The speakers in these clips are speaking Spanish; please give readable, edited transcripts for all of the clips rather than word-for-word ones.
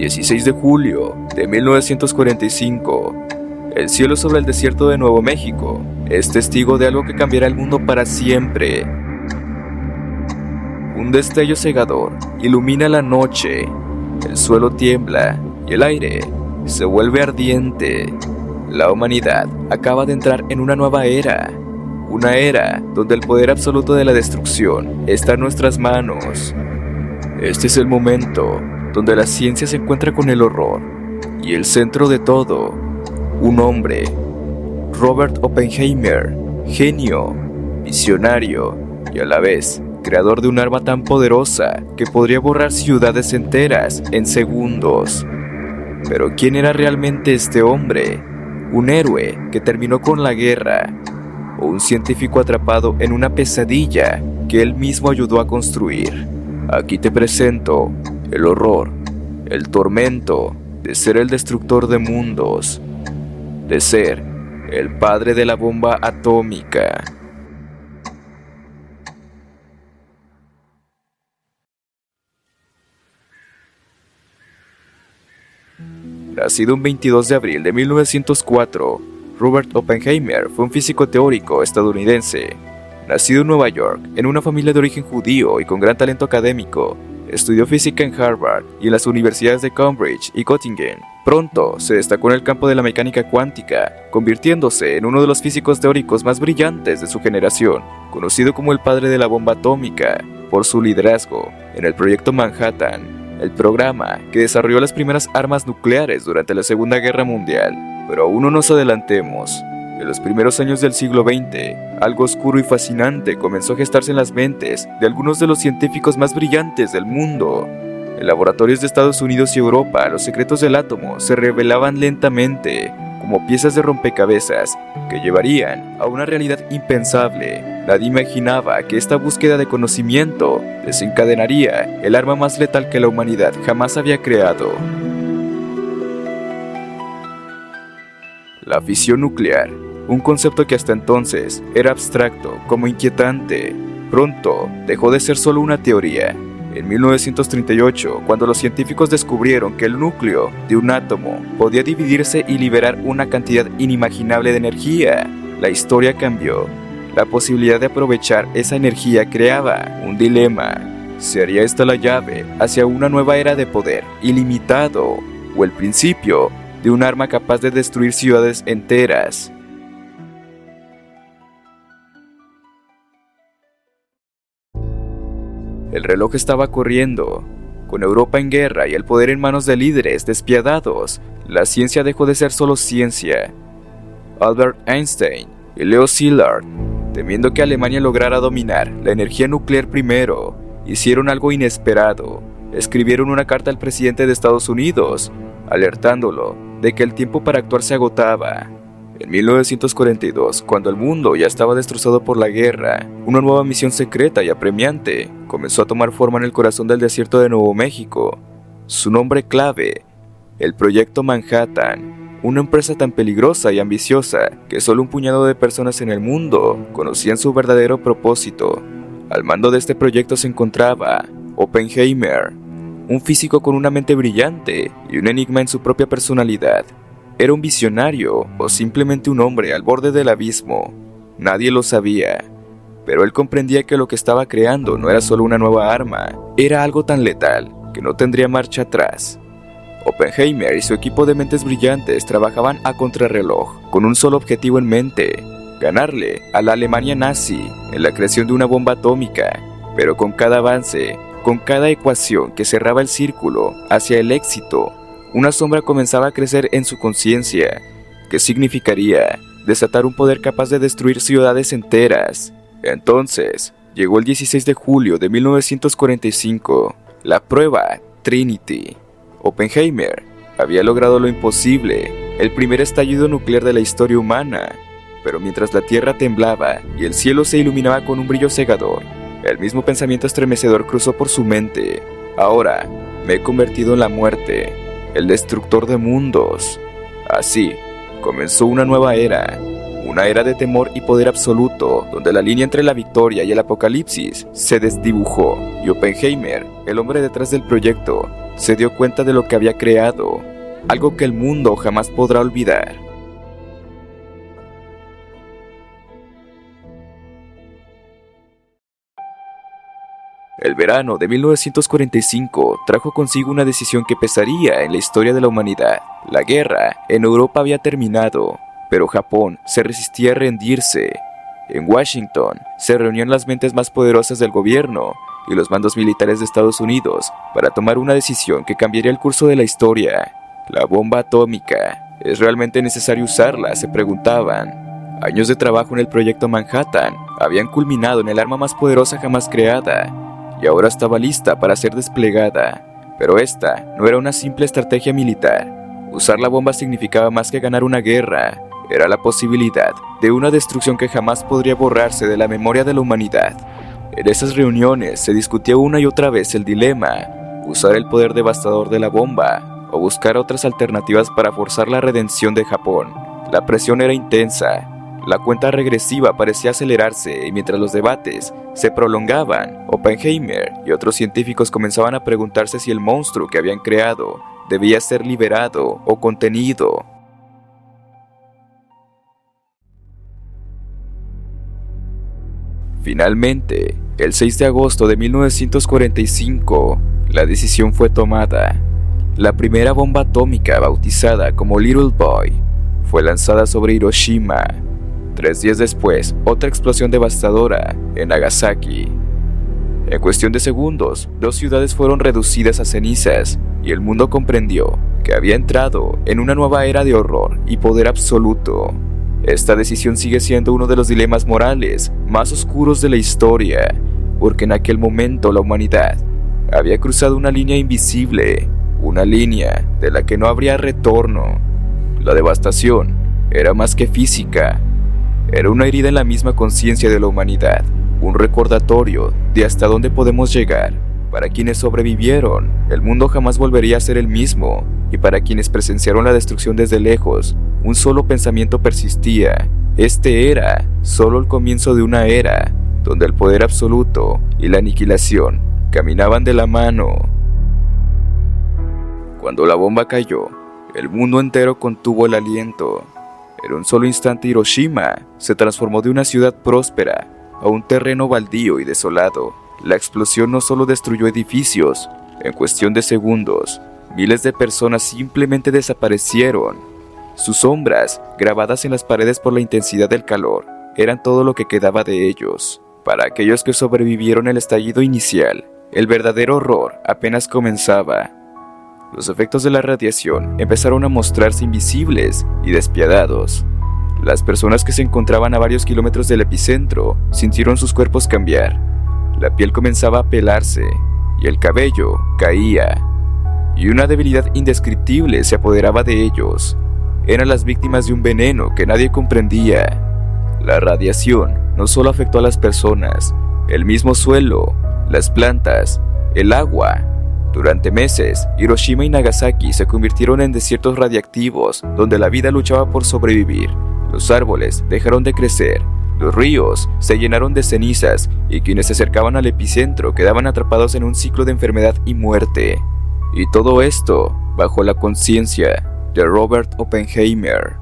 16 de julio de 1945. El cielo sobre el desierto de Nuevo México es testigo de algo que cambiará el mundo para siempre. Un destello cegador ilumina la noche, el suelo tiembla y el aire se vuelve ardiente. La humanidad acaba de entrar en una nueva era, una era donde el poder absoluto de la destrucción está en nuestras manos. Este es el momento donde la ciencia se encuentra con el horror y el centro de todo, un hombre, Robert Oppenheimer, genio, visionario y a la vez creador de un arma tan poderosa que podría borrar ciudades enteras en segundos. Pero ¿quién era realmente este hombre? ¿Un héroe que terminó con la guerra? ¿O un científico atrapado en una pesadilla que él mismo ayudó a construir? Aquí te presento el horror, el tormento de ser el destructor de mundos, de ser el padre de la bomba atómica. Nacido un 22 de abril de 1904, Robert Oppenheimer fue un físico teórico estadounidense. Nacido en Nueva York, en una familia de origen judío y con gran talento académico, estudió física en Harvard y en las universidades de Cambridge y Göttingen. Pronto se destacó en el campo de la mecánica cuántica, convirtiéndose en uno de los físicos teóricos más brillantes de su generación, conocido como el padre de la bomba atómica, por su liderazgo en el Proyecto Manhattan, el programa que desarrolló las primeras armas nucleares durante la Segunda Guerra Mundial. Pero aún no nos adelantemos. En los primeros años del siglo XX, algo oscuro y fascinante comenzó a gestarse en las mentes de algunos de los científicos más brillantes del mundo. En laboratorios de Estados Unidos y Europa, los secretos del átomo se revelaban lentamente, como piezas de rompecabezas que llevarían a una realidad impensable. Nadie imaginaba que esta búsqueda de conocimiento desencadenaría el arma más letal que la humanidad jamás había creado. La fisión nuclear, un concepto que hasta entonces era abstracto como inquietante, pronto dejó de ser solo una teoría. En 1938, cuando los científicos descubrieron que el núcleo de un átomo podía dividirse y liberar una cantidad inimaginable de energía, la historia cambió. La posibilidad de aprovechar esa energía creaba un dilema. ¿Sería esta la llave hacia una nueva era de poder ilimitado o el principio de un arma capaz de destruir ciudades enteras? El reloj estaba corriendo. Con Europa en guerra y el poder en manos de líderes despiadados, la ciencia dejó de ser solo ciencia. Albert Einstein y Leo Szilard, temiendo que Alemania lograra dominar la energía nuclear primero, hicieron algo inesperado. Escribieron una carta al presidente de Estados Unidos, alertándolo de que el tiempo para actuar se agotaba. En 1942, cuando el mundo ya estaba destrozado por la guerra, una nueva misión secreta y apremiante comenzó a tomar forma en el corazón del desierto de Nuevo México. Su nombre clave, el Proyecto Manhattan, una empresa tan peligrosa y ambiciosa que solo un puñado de personas en el mundo conocían su verdadero propósito. Al mando de este proyecto se encontraba Oppenheimer, un físico con una mente brillante y un enigma en su propia personalidad. ¿Era un visionario o simplemente un hombre al borde del abismo? Nadie lo sabía, pero él comprendía que lo que estaba creando no era solo una nueva arma, era algo tan letal que no tendría marcha atrás. Oppenheimer y su equipo de mentes brillantes trabajaban a contrarreloj, con un solo objetivo en mente: ganarle a la Alemania nazi en la creación de una bomba atómica. Pero con cada avance, con cada ecuación que cerraba el círculo hacia el éxito, una sombra comenzaba a crecer en su conciencia, que significaría desatar un poder capaz de destruir ciudades enteras. Entonces, llegó el 16 de julio de 1945, la prueba Trinity. Oppenheimer había logrado lo imposible, el primer estallido nuclear de la historia humana. Pero mientras la tierra temblaba y el cielo se iluminaba con un brillo cegador, el mismo pensamiento estremecedor cruzó por su mente: ahora me he convertido en la muerte, el destructor de mundos. Así comenzó una nueva era, una era de temor y poder absoluto, donde la línea entre la victoria y el apocalipsis se desdibujó, y Oppenheimer, el hombre detrás del proyecto, se dio cuenta de lo que había creado, algo que el mundo jamás podrá olvidar. El verano de 1945 trajo consigo una decisión que pesaría en la historia de la humanidad. La guerra en Europa había terminado, pero Japón se resistía a rendirse. En Washington se reunían las mentes más poderosas del gobierno y los mandos militares de Estados Unidos para tomar una decisión que cambiaría el curso de la historia. La bomba atómica. ¿Es realmente necesario usarla?, se preguntaban. Años de trabajo en el proyecto Manhattan habían culminado en el arma más poderosa jamás creada, y ahora estaba lista para ser desplegada. Pero esta no era una simple estrategia militar. Usar la bomba significaba más que ganar una guerra. Era la posibilidad de una destrucción que jamás podría borrarse de la memoria de la humanidad. En esas reuniones se discutía una y otra vez el dilema: usar el poder devastador de la bomba o buscar otras alternativas para forzar la redención de Japón. La presión era intensa. La cuenta regresiva parecía acelerarse y mientras los debates se prolongaban, Oppenheimer y otros científicos comenzaban a preguntarse si el monstruo que habían creado debía ser liberado o contenido. Finalmente, el 6 de agosto de 1945, la decisión fue tomada. La primera bomba atómica, bautizada como Little Boy, fue lanzada sobre Hiroshima. 3 días después, otra explosión devastadora en Nagasaki. En cuestión de segundos, 2 ciudades fueron reducidas a cenizas y el mundo comprendió que había entrado en una nueva era de horror y poder absoluto. Esta decisión sigue siendo uno de los dilemas morales más oscuros de la historia, porque en aquel momento la humanidad había cruzado una línea invisible, una línea de la que no habría retorno. La devastación era más que física. Era una herida en la misma conciencia de la humanidad, un recordatorio de hasta dónde podemos llegar. Para quienes sobrevivieron, el mundo jamás volvería a ser el mismo, y para quienes presenciaron la destrucción desde lejos, un solo pensamiento persistía: este era solo el comienzo de una era, donde el poder absoluto y la aniquilación caminaban de la mano. Cuando la bomba cayó, el mundo entero contuvo el aliento. En un solo instante Hiroshima se transformó de una ciudad próspera a un terreno baldío y desolado. La explosión no solo destruyó edificios, en cuestión de segundos, miles de personas simplemente desaparecieron. Sus sombras, grabadas en las paredes por la intensidad del calor, eran todo lo que quedaba de ellos. Para aquellos que sobrevivieron el estallido inicial, el verdadero horror apenas comenzaba. Los efectos de la radiación empezaron a mostrarse invisibles y despiadados. Las personas que se encontraban a varios kilómetros del epicentro sintieron sus cuerpos cambiar. La piel comenzaba a pelarse y el cabello caía, y una debilidad indescriptible se apoderaba de ellos. Eran las víctimas de un veneno que nadie comprendía. La radiación no solo afectó a las personas, el mismo suelo, las plantas, el agua. Durante meses, Hiroshima y Nagasaki se convirtieron en desiertos radiactivos donde la vida luchaba por sobrevivir. Los árboles dejaron de crecer, los ríos se llenaron de cenizas y quienes se acercaban al epicentro quedaban atrapados en un ciclo de enfermedad y muerte. Y todo esto bajo la conciencia de Robert Oppenheimer.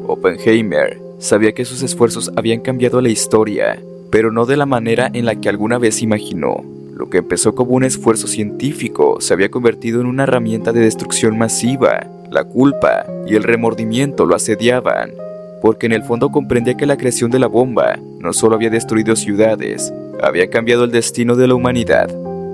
Oppenheimer sabía que sus esfuerzos habían cambiado la historia, pero no de la manera en la que alguna vez imaginó. Lo que empezó como un esfuerzo científico se había convertido en una herramienta de destrucción masiva. La culpa y el remordimiento lo asediaban, porque en el fondo comprendía que la creación de la bomba no solo había destruido ciudades, había cambiado el destino de la humanidad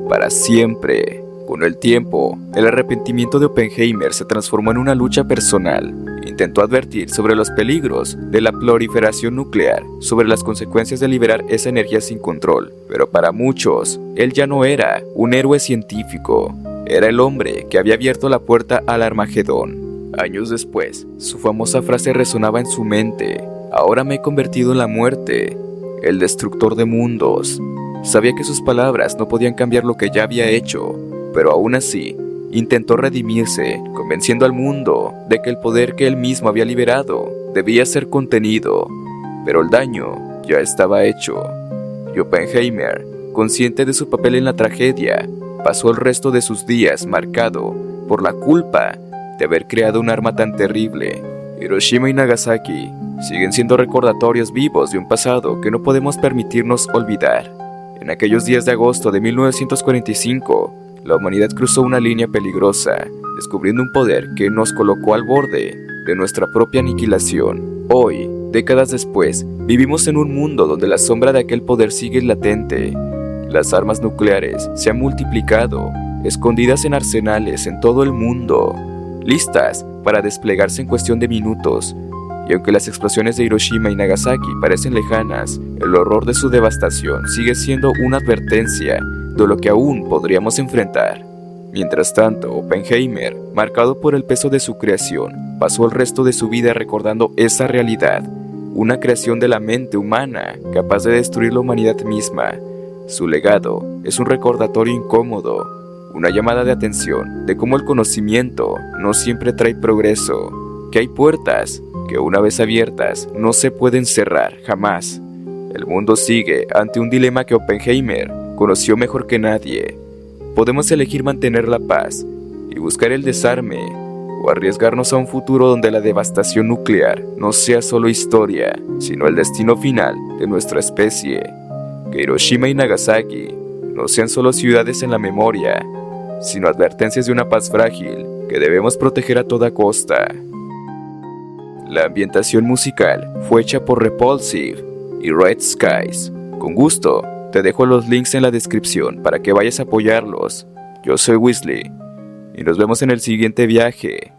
para siempre. Con el tiempo, el arrepentimiento de Oppenheimer se transformó en una lucha personal. Intentó advertir sobre los peligros de la proliferación nuclear, sobre las consecuencias de liberar esa energía sin control. Pero para muchos, él ya no era un héroe científico. Era el hombre que había abierto la puerta al Armagedón. Años después, su famosa frase resonaba en su mente: ahora me he convertido en la muerte, el destructor de mundos. Sabía que sus palabras no podían cambiar lo que ya había hecho, pero aún así, intentó redimirse, convenciendo al mundo de que el poder que él mismo había liberado debía ser contenido, pero el daño ya estaba hecho. Y Oppenheimer, consciente de su papel en la tragedia, pasó el resto de sus días marcado por la culpa de haber creado un arma tan terrible. Hiroshima y Nagasaki siguen siendo recordatorios vivos de un pasado que no podemos permitirnos olvidar. En aquellos días de agosto de 1945, la humanidad cruzó una línea peligrosa, descubriendo un poder que nos colocó al borde de nuestra propia aniquilación. Hoy, décadas después, vivimos en un mundo donde la sombra de aquel poder sigue latente. Las armas nucleares se han multiplicado, escondidas en arsenales en todo el mundo, listas para desplegarse en cuestión de minutos. Y aunque las explosiones de Hiroshima y Nagasaki parecen lejanas, el horror de su devastación sigue siendo una advertencia de lo que aún podríamos enfrentar. Mientras tanto, Oppenheimer, marcado por el peso de su creación, pasó el resto de su vida recordando esa realidad, una creación de la mente humana capaz de destruir la humanidad misma. Su legado es un recordatorio incómodo, una llamada de atención de cómo el conocimiento no siempre trae progreso, que hay puertas que una vez abiertas no se pueden cerrar jamás. El mundo sigue ante un dilema que Oppenheimer conoció mejor que nadie. Podemos elegir mantener la paz y buscar el desarme, o arriesgarnos a un futuro donde la devastación nuclear no sea solo historia, sino el destino final de nuestra especie. Que Hiroshima y Nagasaki no sean solo ciudades en la memoria, sino advertencias de una paz frágil que debemos proteger a toda costa. La ambientación musical fue hecha por Repulsive y Red Skies. Con gusto, te dejo los links en la descripción para que vayas a apoyarlos. Yo soy Weasley y nos vemos en el siguiente viaje.